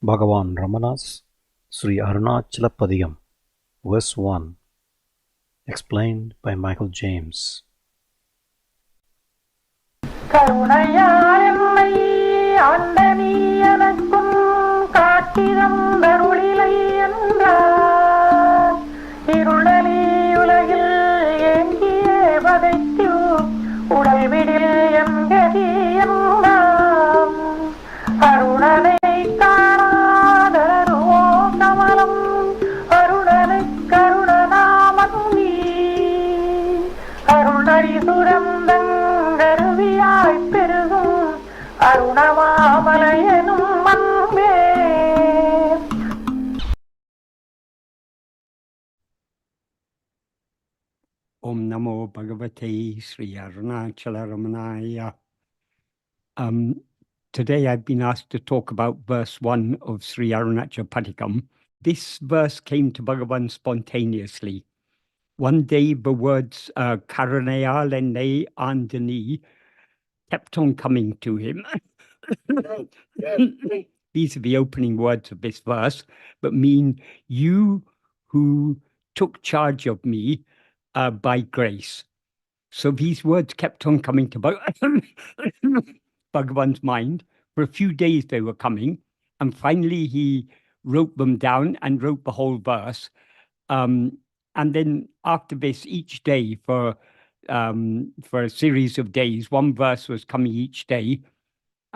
Bhagavan Ramana's Sri Arunachala Verse 1, explained by Michael James. கருணையால் என்னை ஆண்ட நீ எனக்கும் காட்டிதந்தருளிலை என்றார். இருளலி உலகில் ஏங்கியே வதைத்து உடல் விடில் என்கதி என்றாம். அருணனை காணாதருவோ கமலம் அருணனை கருணநாமம் நீ அருணரி சுரந்தங்கருவியாய் பெருகும் அருணமாமலையனும் அன்பே. Om Namo Bhagavate Sri Arunachala Ramanaya. Today I've been asked to talk about verse 1 of Sri Arunachala Patikam. This verse came to Bhagavan spontaneously. One day the words Karanaya Lene Andani kept on coming to him. These are the opening words of this verse, but mean you who took charge of me by grace. So these words kept on coming to Bhagavan's mind. For a few days they were coming, and finally he wrote them down and wrote the whole verse. And then after this, each day for a series of days, one verse was coming each day.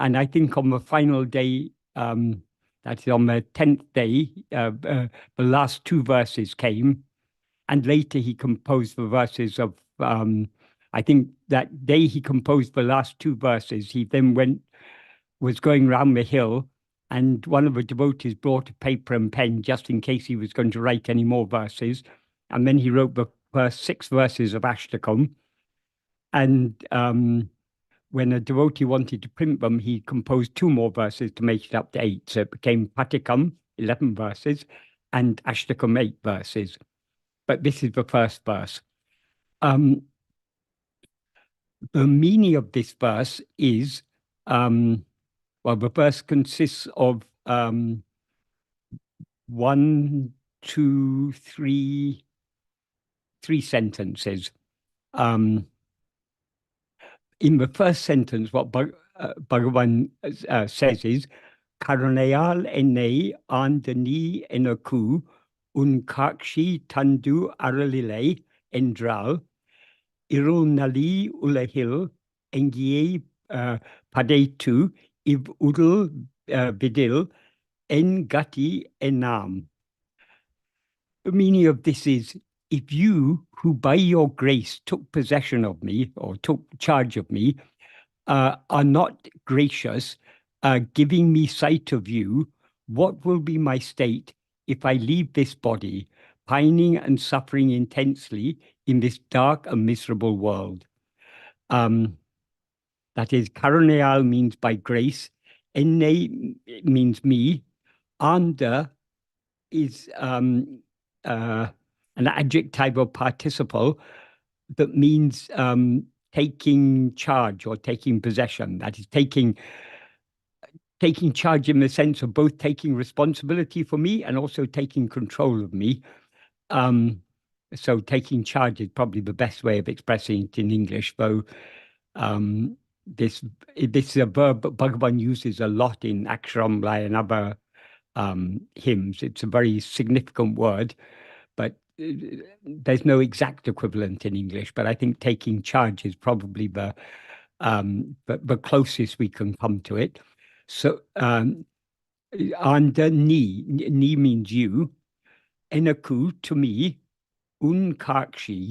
And I think on the final day, that is on the 10th day, the last two verses came. And later he composed the verses of, I think that day he composed the last two verses. He then was going round the hill, and one of the devotees brought a paper and pen just in case he was going to write any more verses. And then he wrote the first 6 verses of Ashtakam. And when a devotee wanted to print them, he composed 2 more verses to make it up to 8. So it became Patikam, 11 verses, and Ashtakam, 8 verses. But this is the first verse. The meaning of this verse is, the verse consists of 1, 2, 3 sentences. In the first sentence, what Bhagavan says is, Karunayal ene andani enaku unkakshi tandu aralile endral irunali ulahil engie padetu iv udul vidil engati enam. The meaning of this is, if you, who by your grace took possession of me or took charge of me, are not gracious, giving me sight of you, what will be my state if I leave this body, pining and suffering intensely in this dark and miserable world? That is, Karunayal means by grace, Enne means me, Anda is an adjective or participle that means taking charge or taking possession. That is taking charge in the sense of both taking responsibility for me and also taking control of me. So taking charge is probably the best way of expressing it in English, though this is a verb that Bhagavan uses a lot in Aksharamlaya and other hymns. It's a very significant word, but there's no exact equivalent in English. But I think taking charge is probably the closest we can come to it. So, anda ni means you, enaku to me, unkakshi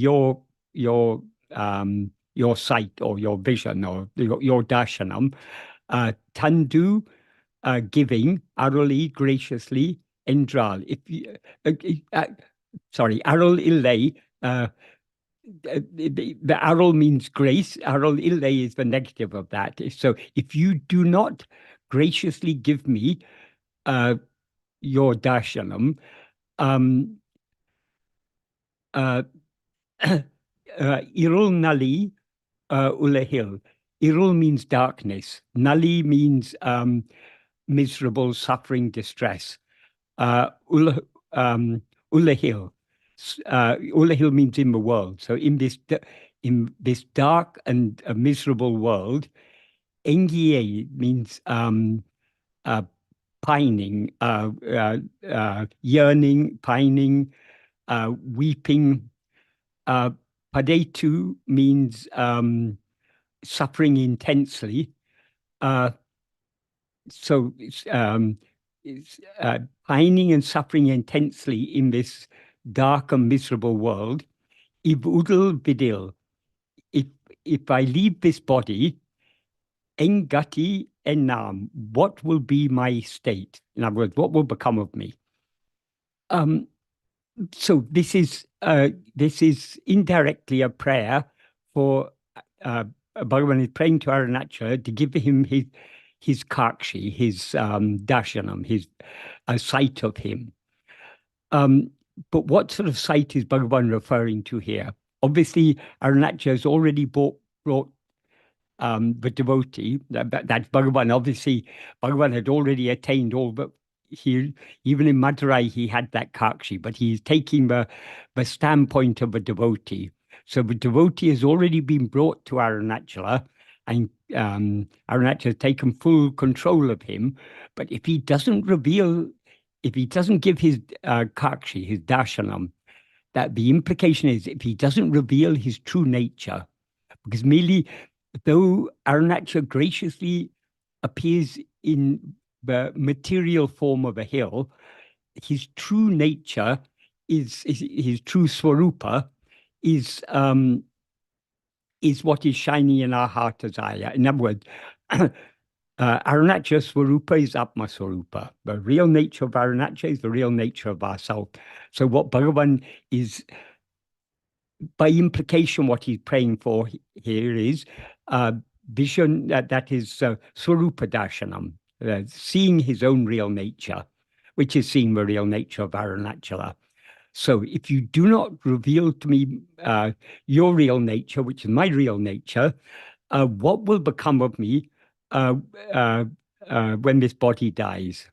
your sight or your vision or your darshanam, tandu giving, aruli graciously, endral. If you, arul illay. The arul means grace. Arul illay is the negative of that. So if you do not graciously give me your darshanam, irul nali ulahil. Irul means darkness. Nali means miserable, suffering, distress. Ulahil. Ulahil means in the world. So in this dark and miserable world, Engie means pining, yearning, pining, weeping. Padetu means suffering intensely. So it's pining and suffering intensely in this dark and miserable world. Ibudal bidil. If I leave this body, engati enam, what will be my state? In other words, what will become of me? So this is indirectly a prayer for Bhagavan is praying to Arunachala to give him his kakshi, his darshanam, his sight of him. But what sort of sight is Bhagavan referring to here? Obviously, Arunachala has already brought the devotee. That's Bhagavan. Obviously, Bhagavan had already attained all, but even in Madurai, he had that kakshi, but he's taking the standpoint of a devotee. So the devotee has already been brought to Arunachala, and Arunachala has taken full control of him. But if he doesn't give his kakshi, his darshanam, that the implication is if he doesn't reveal his true nature, because merely though Arunachala graciously appears in the material form of a hill, his true nature is his true swarupa is what is shining in our heart as Aya. In other words, Arunachala swarupa is Atma swarupa. The real nature of Arunachala is the real nature of ourself. So what Bhagavan is, by implication, what he's praying for here is vision, that is swarupa darshanam, seeing his own real nature, which is seeing the real nature of Arunachala. So if you do not reveal to me your real nature, which is my real nature, what will become of me when this body dies?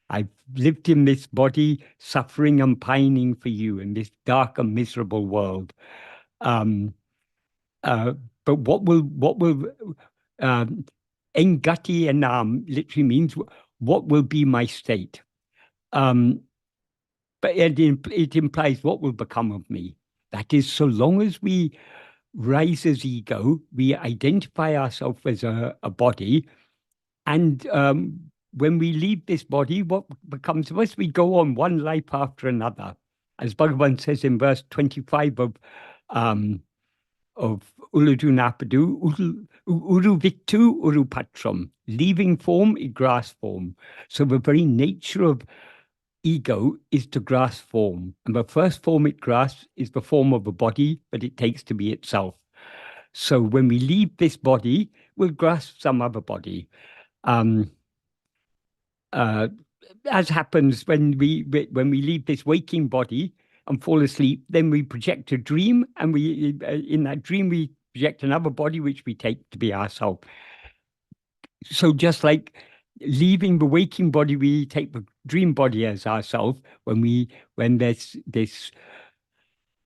I've lived in this body, suffering and pining for you in this dark and miserable world. But what will engati enam literally means what will be my state? But it implies what will become of me. That is, so long as we rise as ego, we identify ourselves as a body, and when we leave this body, what becomes of us? We go on one life after another. As Bhagavan says in verse 25 of Uludu Napadu, Uru Victu, Uru Patram, leaving form, it grasps form. So the very nature of ego is to grasp form. And the first form it grasps is the form of a body that it takes to be itself. So when we leave this body, we'll grasp some other body. As happens when we leave this waking body and fall asleep, then we project a dream, and in that dream we project another body which we take to be ourselves. So just like leaving the waking body, we take the dream body as ourselves. When there's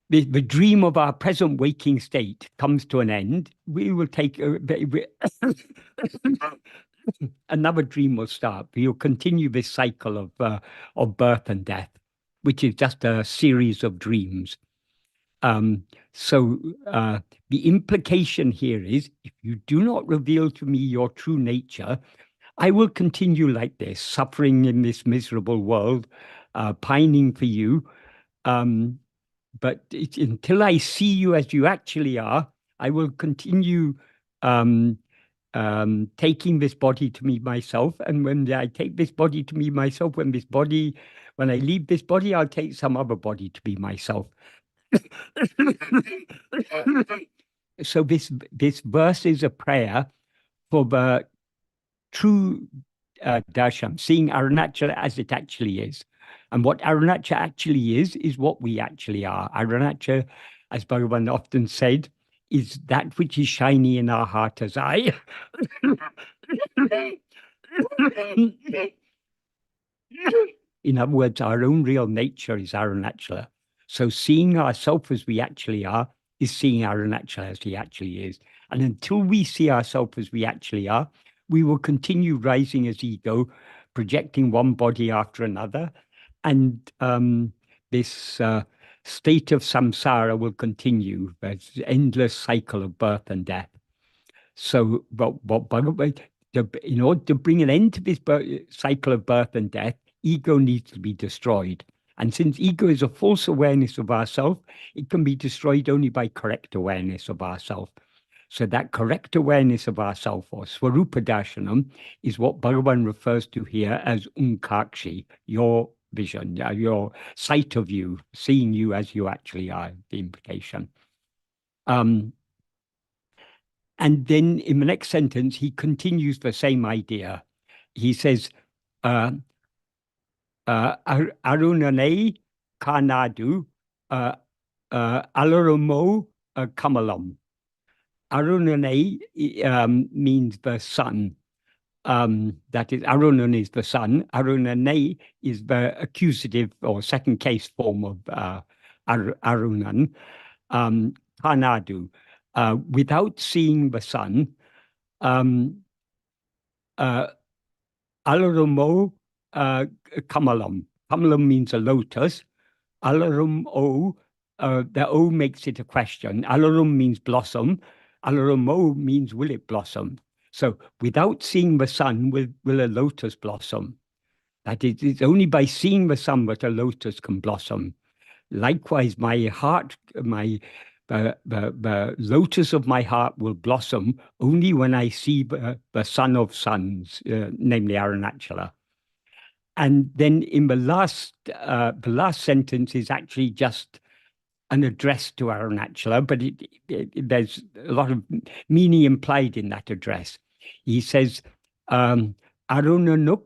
the dream of our present waking state comes to an end, we will take another dream will start. We'll continue this cycle of birth and death, which is just a series of dreams. So the implication here is, if you do not reveal to me your true nature, I will continue like this, suffering in this miserable world, pining for you. But until I see you as you actually are, I will continue taking this body to me myself. And when I take this body to me myself, when I leave this body, I'll take some other body to be myself. So this verse is a prayer for the true darshan, seeing Arunachala as it actually is. And what Arunachala actually is what we actually are. Arunachala, as Bhagavan often said, is that which is shiny in our heart as I. In other words, our own real nature is Arunachala. So seeing ourselves as we actually are is seeing Arunachala as he actually is. And until we see ourselves as we actually are, we will continue rising as ego, projecting one body after another. And this state of samsara will continue, this endless cycle of birth and death. So, in order to bring an end to this cycle of birth and death, ego needs to be destroyed. And since ego is a false awareness of ourself, it can be destroyed only by correct awareness of ourself. So that correct awareness of ourself, or Swarupa Darshanam, is what Bhagavan refers to here as Unkakshi, your vision, your sight of you, seeing you as you actually are, the implication. And then in the next sentence, he continues the same idea. He says, Arunane Kanadu Alarumo Kamalam. Arunane means the sun. That is, Arunan is the sun. Arunane is the accusative or second case form of Arunan. Kanadu. Without seeing the sun, Alarumo Kamalam. Kamalam means a lotus. Alarum O, the O makes it a question. Alarum means blossom. Alarumo means will it blossom? So without seeing the sun, will a lotus blossom? That is, it's only by seeing the sun that a lotus can blossom. Likewise, my heart, the lotus of my heart will blossom only when I see the son of suns, namely Arunachala. And then in the last sentence is actually just an address to Arunachala, but there's a lot of meaning implied in that address. He says, Arunanuk,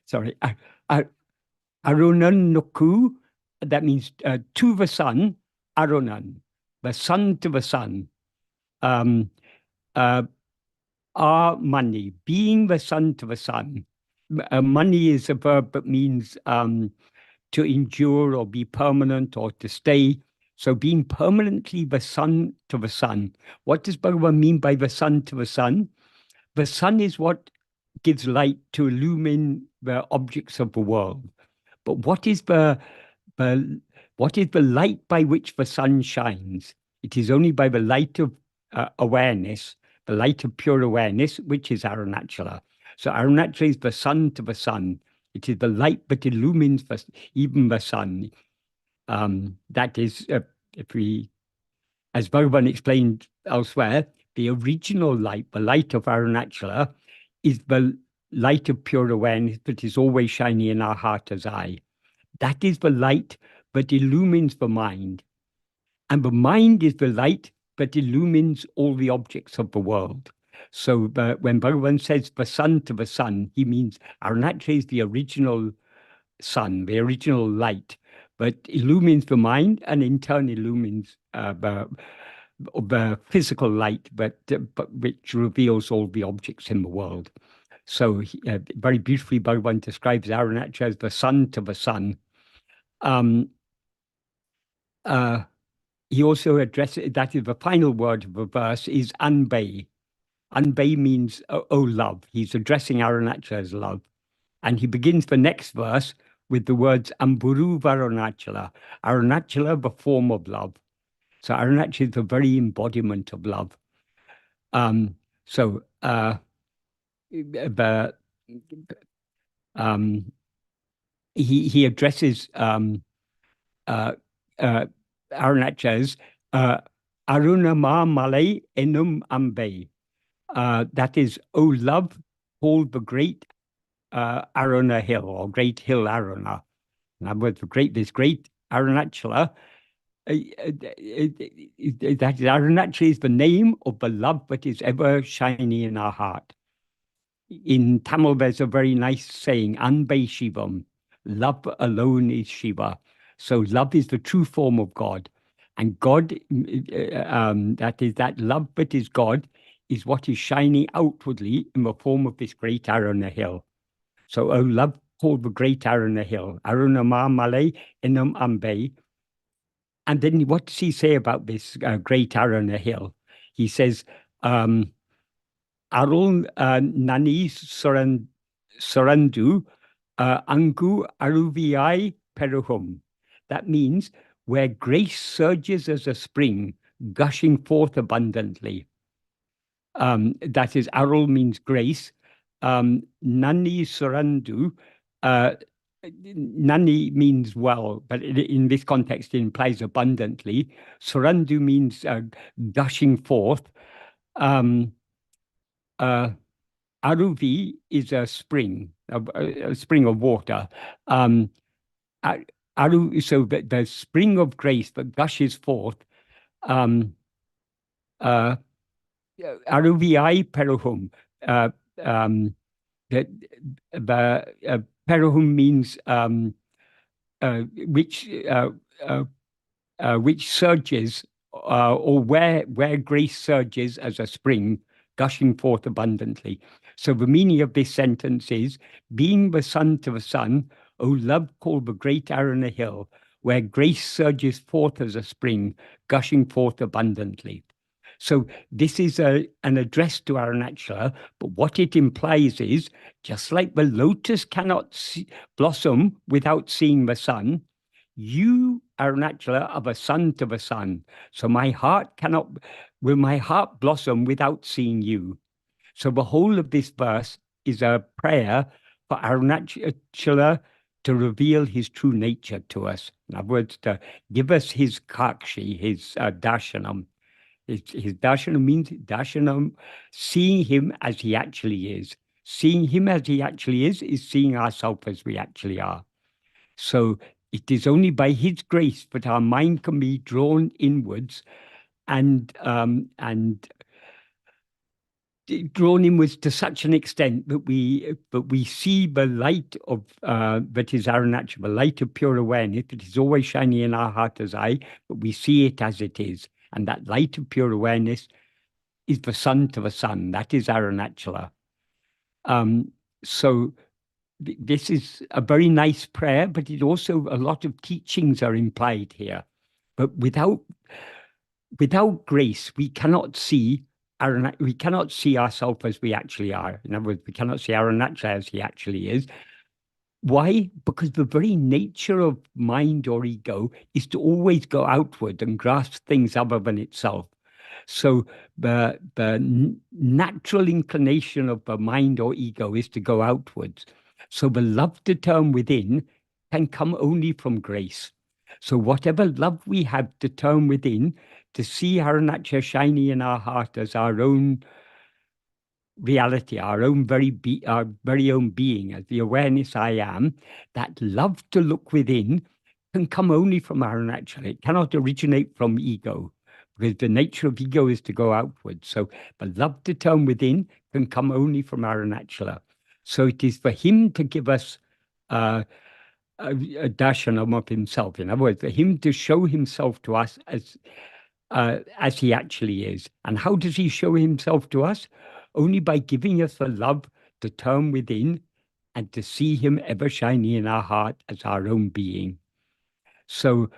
sorry, Arunanuku, that means to the sun, Arunan, the sun to the sun. Mani, being the sun to the sun. Mani is a verb that means to endure or be permanent or to stay. So being permanently the sun to the sun. What does Bhagavan mean by the sun to the sun? The sun is what gives light to illumine the objects of the world. But what is the light by which the sun shines? It is only by the light of awareness, the light of pure awareness, which is Arunachala. So Arunachala is the sun to the sun. It is the light that illumines even the sun. That is, as Bhagavan explained elsewhere, the original light, the light of Arunachala, is the light of pure awareness that is always shining in our heart as I. That is the light that illumines the mind. And the mind is the light that illumines all the objects of the world. So when Bhagavan says the sun to the sun, he means Arunachala is the original sun, the original light, but illumines the mind and in turn illumines the physical light, but which reveals all the objects in the world. So very beautifully, Bhagavan describes Arunachala as the sun to the sun. He also addresses, that is the final word of the verse, is Anbay. Anbay means, oh, love. He's addressing Arunachala as love. And he begins the next verse with the words Amburu Varunachala. Arunachala, the form of love. So Arunachala is the very embodiment of love. He addresses Arunachala as Arunama Malay Enum Ambe. That is, O love, hold the great Aruna hill, or great hill Aruna. In other words, this great Arunachala, that is, Arunachala is the name of the love that is ever shining in our heart. In Tamil, there's a very nice saying, Anbe Shivam, love alone is Shiva. So love is the true form of God. And God, that is that love that is God, is what is shining outwardly in the form of this great Aruna hill. So, O love called the great Aruna hill, Aruna Male Inum Ambe. And then what does he say about this great Aruna hill? He says, Arul Nani Sarandu Angu Aruviai Peruhum. That means where grace surges as a spring, gushing forth abundantly. That is, Arul means grace. Nani Sarandu, Nani means well, but in this context it implies abundantly. Sarandu means gushing forth. Aruvi is a spring, a spring of water. So the spring of grace that gushes forth. Aruvii Peruhum. The Peruhum means which surges, or where grace surges as a spring, gushing forth abundantly. So the meaning of this sentence is, being the sun to the sun, O love called the great Aruna hill, where grace surges forth as a spring, gushing forth abundantly. So this is an address to Arunachala, but what it implies is, just like the lotus cannot blossom without seeing the sun, you, Arunachala, are the sun to the sun. So will my heart blossom without seeing you? So the whole of this verse is a prayer for Arunachala to reveal his true nature to us. In other words, to give us his kakshi, his darshanam. His darshanam means seeing him as he actually is. Seeing him as he actually is seeing ourselves as we actually are. So it is only by his grace that our mind can be drawn inwards and drawn inwards to such an extent that we see the light of that is our natural, the light of pure awareness that is always shining in our heart as I, but we see it as it is. And that light of pure awareness is the sun to the sun. That is Arunachala. So this is a very nice prayer, but it also, a lot of teachings are implied here. But without grace, we cannot see ourselves as we actually are. In other words, we cannot see Arunachala as he actually is. Why? Because the very nature of mind or ego is to always go outward and grasp things other than itself. So the natural inclination of the mind or ego is to go outwards. So the love to turn within can come only from grace. So whatever love we have to turn within, to see Arunachala shining in our heart as our own reality, our very own being, as the awareness I am, that love to look within can come only from Arunachala. It cannot originate from ego, because the nature of ego is to go outward. So the love to turn within can come only from Arunachala. So it is for him to give us a darshanam of himself. In other words, for him to show himself to us as he actually is. And how does he show himself to us? Only by giving us the love to turn within and to see him ever shining in our heart as our own being. So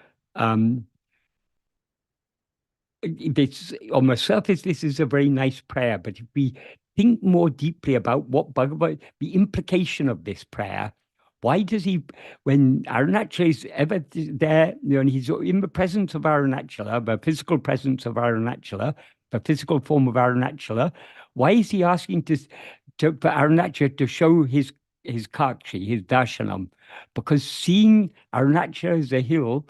this, on the surface, this is a very nice prayer, but if we think more deeply about what Bhagavan, the implication of this prayer, why does he, when Arunachala is ever there, and he's in the presence of Arunachala, the physical presence of Arunachala, the physical form of Arunachala, why is he asking for Arunachala to show his kakshi, his darshanam? Because seeing Arunachala as a hill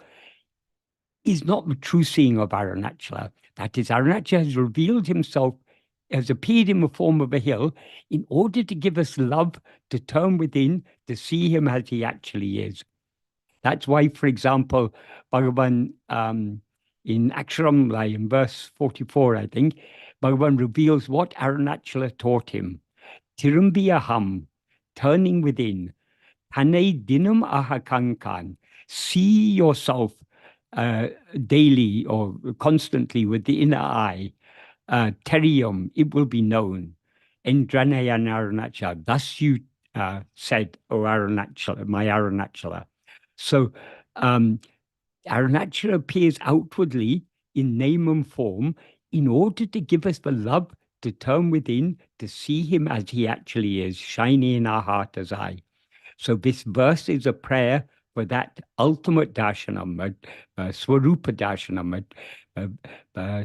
is not the true seeing of Arunachala. That is, Arunachala has revealed himself, has appeared in the form of a hill in order to give us love to turn within, to see him as he actually is. That's why, for example, Bhagavan in Aksharamla, in verse 44, I think, Bhagavan reveals what Arunachala taught him. Tirumbiyaham, turning within. Tane dinam ahakankan, see yourself daily or constantly with the inner eye. Terium, it will be known. Indranayana Arunachala, thus you said, O Arunachala, my Arunachala. So Arunachala appears outwardly in name and form in order to give us the love to turn within, to see him as he actually is, shining in our heart as I. So this verse is a prayer for that ultimate darshanam, swarupa darshanam,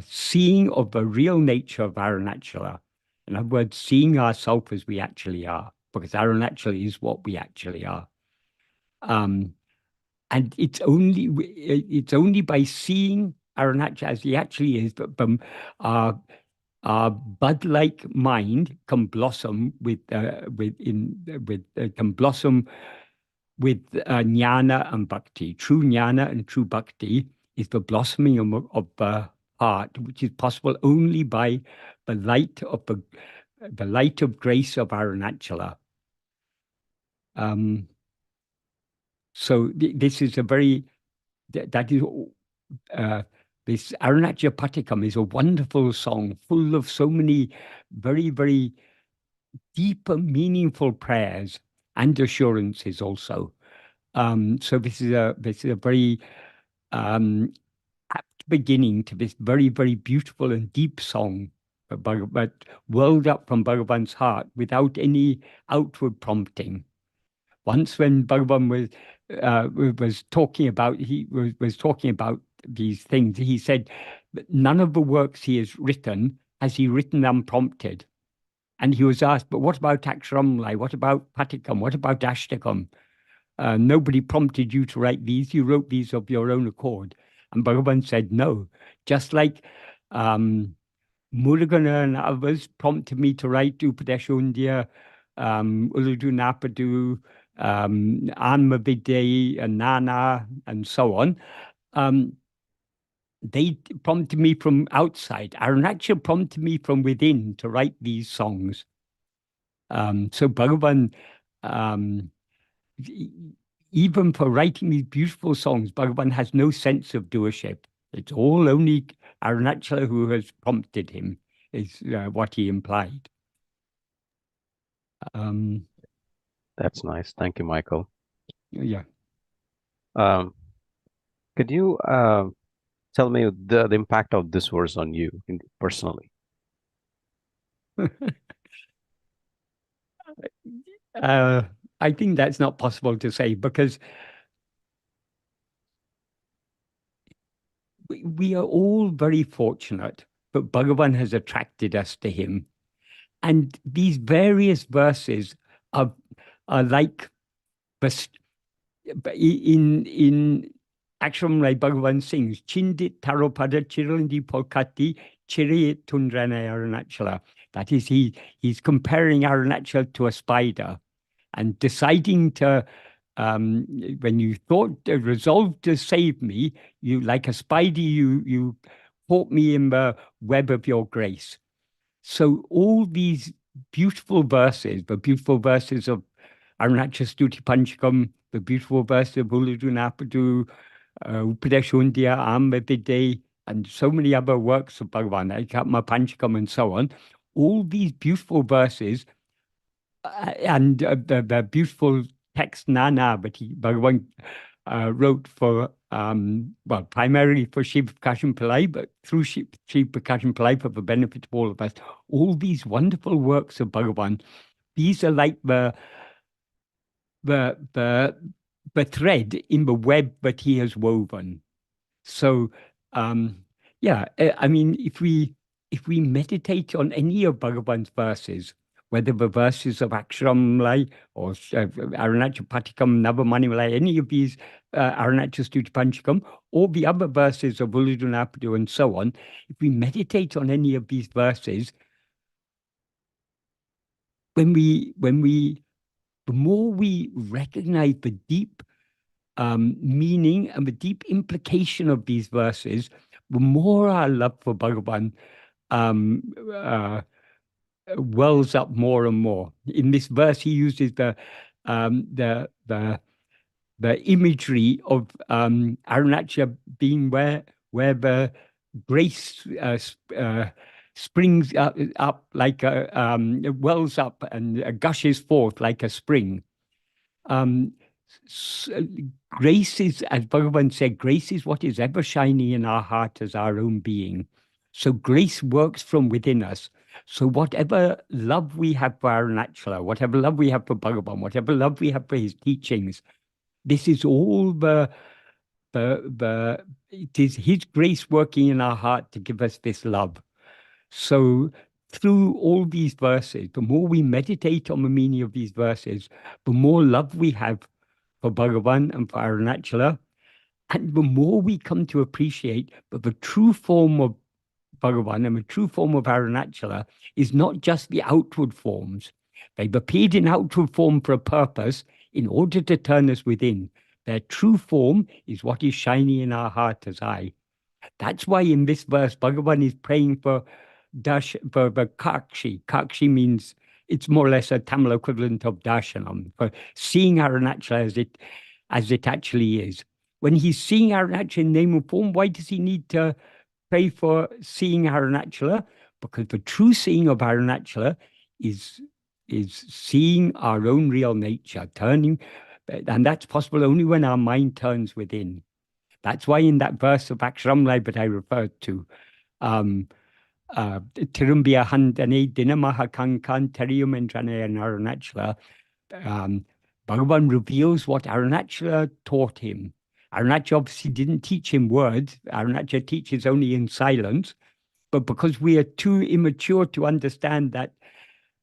seeing of the real nature of Arunachala. In other words, seeing ourselves as we actually are, because Arunachala is what we actually are. And it's only by seeing Arunachala as he actually is that our bud-like mind can blossom with jnana and bhakti. True jnana and true bhakti is the blossoming of the heart, which is possible only by the light of grace of Arunachala. So this is a very this Arunachala Patikam is a wonderful song full of so many very, very deep and meaningful prayers and assurances also. So this is a very apt beginning to this very, very beautiful and deep song, but welled up from Bhagavan's heart without any outward prompting. Once when Bhagavan was talking about these things, he said that none of the works he has written has he written unprompted. And he was asked, but what about Aksharamlai? What about Patikam? What about Ashtakam? Nobody prompted you to write these. You wrote these of your own accord. And Bhagavan said, no. Just like Murugana and others prompted me to write Upadeshundya, Uludu Napadu, Anmavidya, and Nana, and so on. They prompted me from outside. Arunachala prompted me from within to write these songs. So Bhagavan, even for writing these beautiful songs, Bhagavan has no sense of doership. It's all only Arunachala who has prompted him, is what he implied. That's nice. Thank you, Michael. Yeah. Could you tell me the impact of this verse on you personally? I think that's not possible to say, because we are all very fortunate, but Bhagavan has attracted us to him. And these various verses are like, in Aksharamlai, Bhagavan sings, Chindit Taropada Chirandi Polkati Chiriyit Tundrana Arunachala. That is, he's comparing Arunachala to a spider and deciding to, when you thought, resolved to save me, you, like a spider, you caught me in the web of your grace. So all these beautiful verses, the beautiful verses of Arunachala Stuti Panchakam, the beautiful verses of Uludu Napadu, Upadeshundya, Amavide, and so many other works of Bhagavan, Ekatma Panchakam, and so on, all these beautiful verses and the beautiful text Nana, but Bhagavan wrote for, well, primarily for Shiva Prakashan Pillai, but through Shiva Prakashan Pillai for the benefit of all of us. All these wonderful works of Bhagavan, these are like the thread in the web that he has woven. So, yeah, I mean, if we meditate on any of Bhagavan's verses, whether the verses of Aksharamlai or Arunachala Patikam, Navamanimlai, any of these Arunachala Stuti Panchakam, or the other verses of Uludu Napadu and so on, if we meditate on any of these verses, the more we recognize the deep meaning and the deep implication of these verses, the more our love for Bhagavan wells up more and more. In this verse, he uses the imagery of Arunachala being where the grace springs up like wells up and gushes forth like a spring. Um, Grace is, as Bhagavan said, grace is what is ever shining in our heart as our own being. So grace works from within us. So whatever love we have for Arunachala, whatever love we have for Bhagavan, whatever love we have for his teachings, this is all it is his grace working in our heart to give us this love. So through all these verses, the more we meditate on the meaning of these verses, the more love we have for Bhagavan and for Arunachala, and the more we come to appreciate that the true form of Bhagavan and the true form of Arunachala is not just the outward forms. They've appeared in outward form for a purpose in order to turn us within. Their true form is what is shining in our heart as I. That's why in this verse, Bhagavan is praying for Kakshi. Kakshi means, it's more or less a Tamil equivalent of darshanam, for seeing Arunachala as it actually is. When he's seeing Arunachala in name and form, why does he need to pray for seeing Arunachala? Because the true seeing of Arunachala is seeing our own real nature, turning, and that's possible only when our mind turns within. That's why in that verse of Aksharamlai that I referred to, Tirumbia Handane Dinamaha Kankan Terium Entrane and Arunachala, Bhagavan reveals what Arunachala taught him. Arunachala obviously didn't teach him words. Arunachala teaches only in silence. But because we are too immature to understand that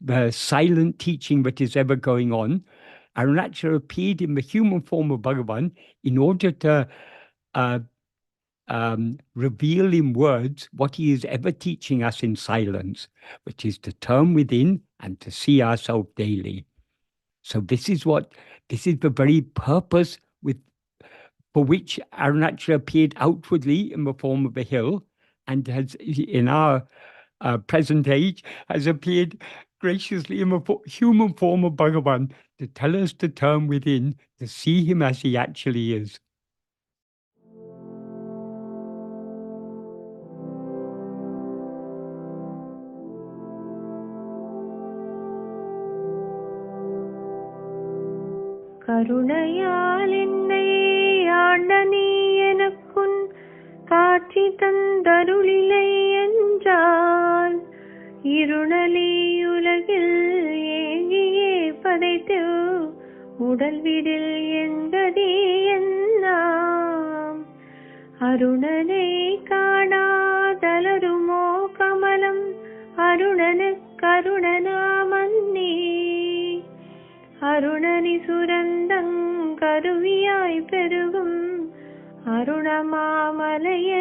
the silent teaching that is ever going on, Arunachala appeared in the human form of Bhagavan in order to reveal in words what he is ever teaching us in silence, which is to turn within and to see ourselves daily. So this is the very purpose for which Arunachala appeared outwardly in the form of a hill, and has, in our present age, has appeared graciously in the human form of Bhagavan to tell us to turn within, to see him as he actually is. கருணையால் என்னை ஆண்ட நீ எனக்குன் காட்சி தந்தருளிலை என்றால் இருளலி உலகில் ஏங்கியே பதைத்து உடல் விடில் என்கதி என்னாம் அருணனை காணாதலருமோ கமலம் அருணனு கருணனாமன்னி அருணனி சுரந்தங் கருவியாய் பெருகும் அருணமாமலைய